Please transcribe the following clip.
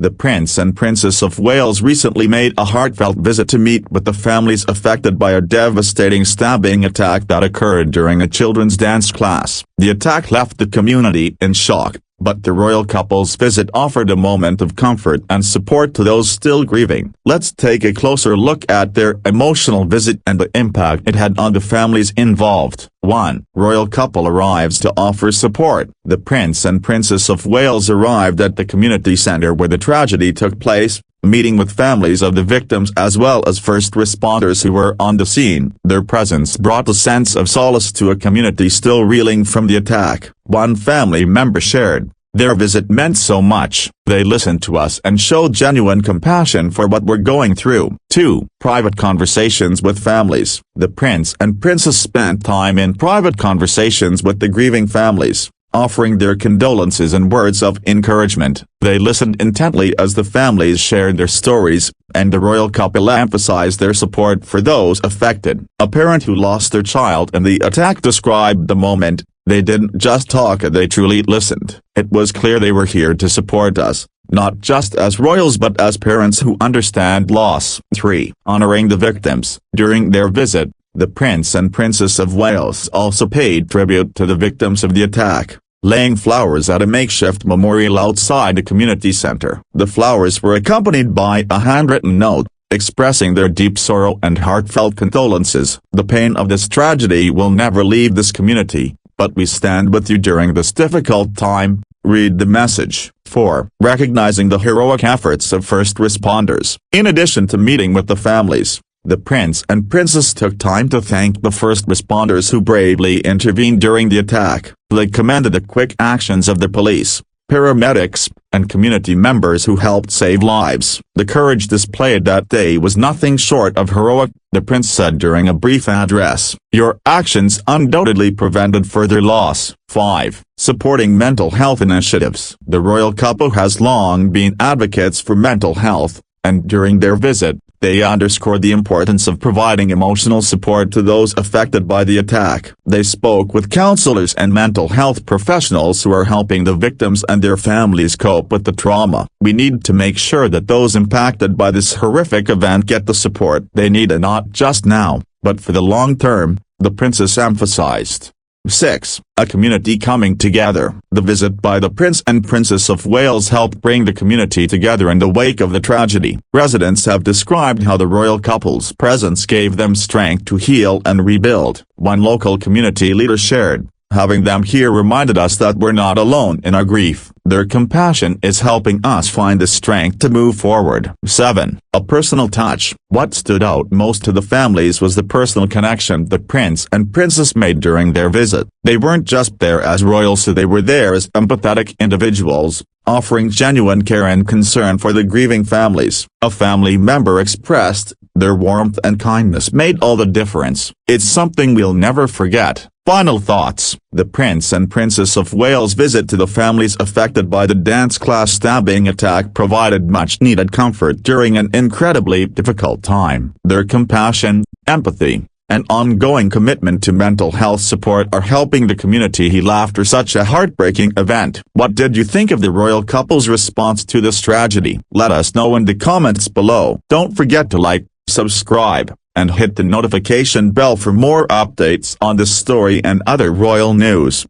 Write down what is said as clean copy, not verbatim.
The Prince and Princess of Wales recently made a heartfelt visit to meet with the families affected by a devastating stabbing attack that occurred during a children's dance class. The attack left the community in shock, but the royal couple's visit offered a moment of comfort and support to those still grieving. Let's take a closer look at their emotional visit and the impact it had on the families involved. 1. Royal couple arrives to offer support. The Prince and Princess of Wales arrived at the community centre where the tragedy took place, meeting with families of the victims as well as first responders who were on the scene. Their presence brought a sense of solace to a community still reeling from the attack. One family member shared, "Their visit meant so much. They listened to us and showed genuine compassion for what we're going through." 2. Private conversations with families. The Prince and Princess spent time in private conversations with the grieving families, offering their condolences and words of encouragement. They listened intently as the families shared their stories, and the royal couple emphasized their support for those affected. A parent who lost their child in the attack described the moment, "They didn't just talk, they truly listened. It was clear they were here to support us, not just as royals but as parents who understand loss." 3. Honoring the victims. During their visit, the Prince and Princess of Wales also paid tribute to the victims of the attack, laying flowers at a makeshift memorial outside the community centre. The flowers were accompanied by a handwritten note, expressing their deep sorrow and heartfelt condolences. "The pain of this tragedy will never leave this community, but we stand with you during this difficult time," read the message. 4. Recognizing the heroic efforts of first responders. In addition to meeting with the families, the Prince and Princess took time to thank the first responders who bravely intervened during the attack. They commended the quick actions of the police, paramedics, and community members who helped save lives. "The courage displayed that day was nothing short of heroic," the Prince said during a brief address. "Your actions undoubtedly prevented further loss." 5. Supporting mental health initiatives. The royal couple has long been advocates for mental health, and during their visit, they underscored the importance of providing emotional support to those affected by the attack. They spoke with counselors and mental health professionals who are helping the victims and their families cope with the trauma. "We need to make sure that those impacted by this horrific event get the support they need, and not just now, but for the long term," the Princess emphasized. 6. A community coming together. The visit by the Prince and Princess of Wales helped bring the community together in the wake of the tragedy. Residents have described how the royal couple's presence gave them strength to heal and rebuild. One local community leader shared, "Having them here reminded us that we're not alone in our grief. Their compassion is helping us find the strength to move forward." 7. A personal touch. What stood out most to the families was the personal connection the Prince and Princess made during their visit. They weren't just there as royals, they were there as empathetic individuals, offering genuine care and concern for the grieving families. A family member expressed, "Their warmth and kindness made all the difference. It's something we'll never forget." Final thoughts. The Prince and Princess of Wales' visit to the families affected by the dance class stabbing attack provided much-needed comfort during an incredibly difficult time. Their compassion, empathy, and ongoing commitment to mental health support are helping the community heal after such a heartbreaking event. What did you think of the royal couple's response to this tragedy? Let us know in the comments below. Don't forget to like, subscribe, and hit the notification bell for more updates on this story and other royal news.